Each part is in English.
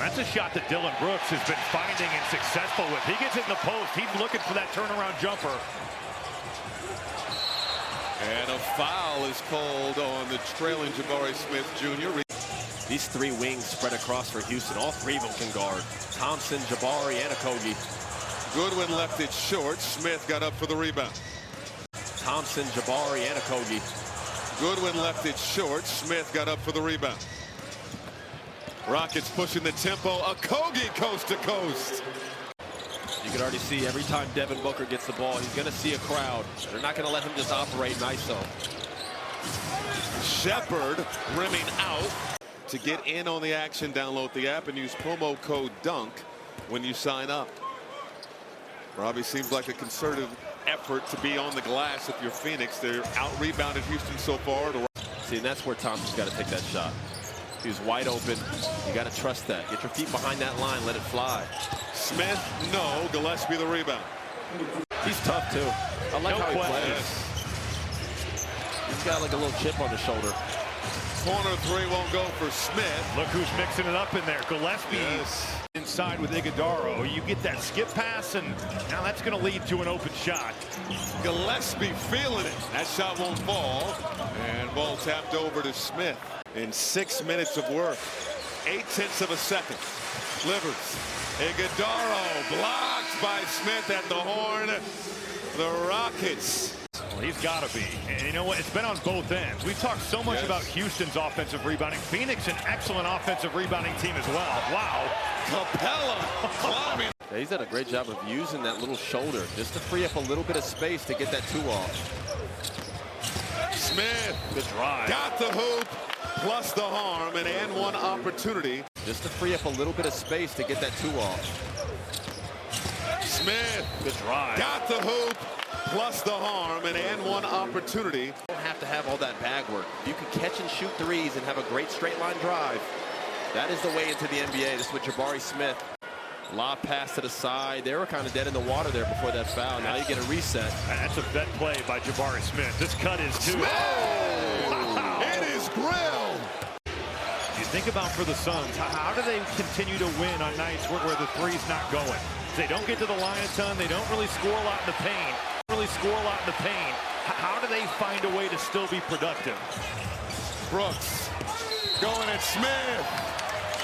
That's a shot that Dylan Brooks has been finding and successful with. He gets it in the post. He's looking for that turnaround jumper. And a foul is called on the trailing Jabari Smith Jr. These three wings spread across for Houston. All three of them can guard. Thompson, Jabari, and Okogie. Goodwin left it short. Smith got up for the rebound. Thompson, Jabari, and Okogie. Goodwin left it short. Smith got up for the rebound. Rockets pushing the tempo. Okogie coast to coast. You can already see every time Devin Booker gets the ball, he's going to see a crowd. They're not going to let him just operate in ISO. Shepard rimming out. To get in on the action, download the app and use promo code DUNK when you sign up. Robbie, seems like a concerted effort to be on the glass if you're Phoenix. They're out-rebounded Houston so far. See, and that's where Thompson's got to take that shot. He was wide open. You got to trust that. Get your feet behind that line. Let it fly. Smith, no. Gillespie the rebound. He's tough, too. I like how he plays. He's got like a little chip on his shoulder. Corner three won't go for Smith. Look who's mixing it up in there. Gillespie inside with Iguodaro. You get that skip pass, and now that's going to lead to an open shot. Gillespie feeling it. That shot won't fall. And ball tapped over to Smith. In 6 minutes of work, 0.8 of a second. Slivers. Iguodaro blocked by Smith at the horn. The Rockets. Well, he's got to be. And you know what? It's been on both ends. We've talked so much about Houston's offensive rebounding. Phoenix, an excellent offensive rebounding team as well. Wow. Capella climbing. Yeah, he's done a great job of using that little shoulder just to free up a little bit of space to get that two off. Smith. Good drive. Got the hoop. Plus the harm, and one opportunity. Just to free up a little bit of space to get that two off. Smith. Good drive. Got the hoop. Plus the harm, and one opportunity. You don't have to have all that bag work. You can catch and shoot threes and have a great straight line drive. That is the way into the NBA. This is with Jabari Smith. Lob pass to the side. They were kind of dead in the water there before that foul. Now you get a reset. That's a vet play by Jabari Smith. This cut is too. Wow. It is grilled. You think about for the Suns, how do they continue to win on nights where the three's not going? They don't get to the line a ton. They don't really score a lot in the paint. How do they find a way to still be productive? Brooks going at Smith.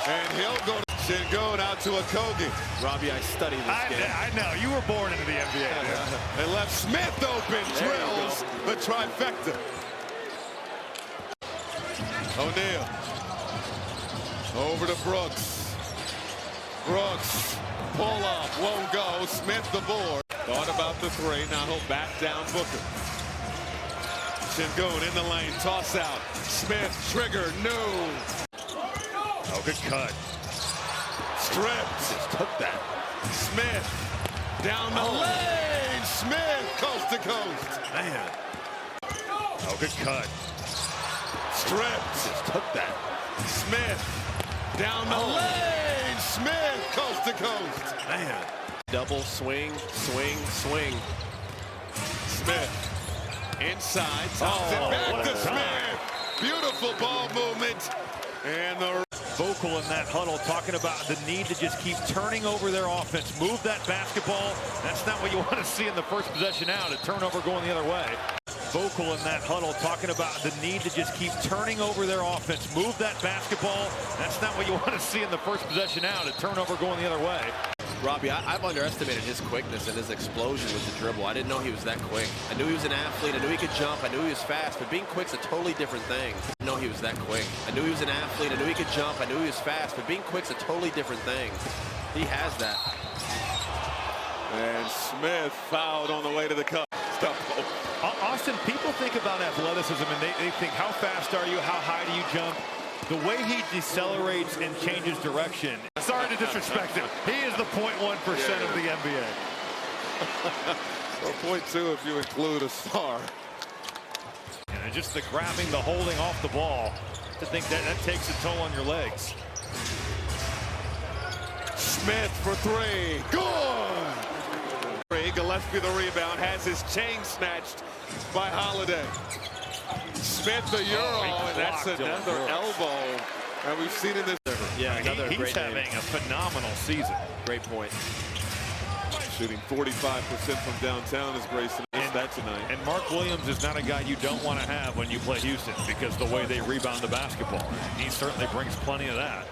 And he'll go to Sengun out to Okogie. Robbie, I studied this game. I know. You were born into the NBA. They left Smith open. Drills the trifecta. O'Neal. Over to Brooks. Brooks. Pull up. Won't go. Smith the board. Thought about the three. Now he'll back down Booker. Sengun in the lane. Toss out. Smith. Trigger. No. Oh, good cut. Stripped. Just took that. Smith down the lane. Smith coast to coast. Man. Oh, good cut. Stripped. Just took that. Smith down the lane. Smith coast to coast. Man. Double swing, swing, swing. Smith inside. Thompson back to Smith. Beautiful ball movement. And the vocal in that huddle talking about the need to just keep turning over their offense. Move that basketball. That's not what you want to see in the first possession out. A turnover going the other way. Vocal in that huddle talking about the need to just keep turning over their offense. Move that basketball. That's not what you want to see in the first possession out. A turnover going the other way. Robbie, I've underestimated his quickness and his explosion with the dribble. I didn't know he was that quick. I knew he was an athlete. I knew he could jump. I knew he was fast. But being quick's a totally different thing. I didn't know he was that quick. I knew he was an athlete. I knew he could jump. I knew he was fast. But being quick's a totally different thing. He has that. And Smith fouled on the way to the cup. Austin, people think about athleticism and they think, how fast are you? How high do you jump? The way he decelerates and changes direction. Sorry to disrespect him. He is the 0.1% of the NBA. Well, 0.2 if you include a star. And just the grabbing, the holding off the ball. To think that takes a toll on your legs. Smith for three. Good. Gillespie the rebound, has his chain snatched by Holiday. Smith the Euro, and that's another elbow And we've seen in this. Yeah, another He's great having game. a phenomenal season. Great point. Shooting 45% from downtown is Grayson. That tonight. And Mark Williams is not a guy you don't want to have when you play Houston because the way they rebound the basketball. He certainly brings plenty of that.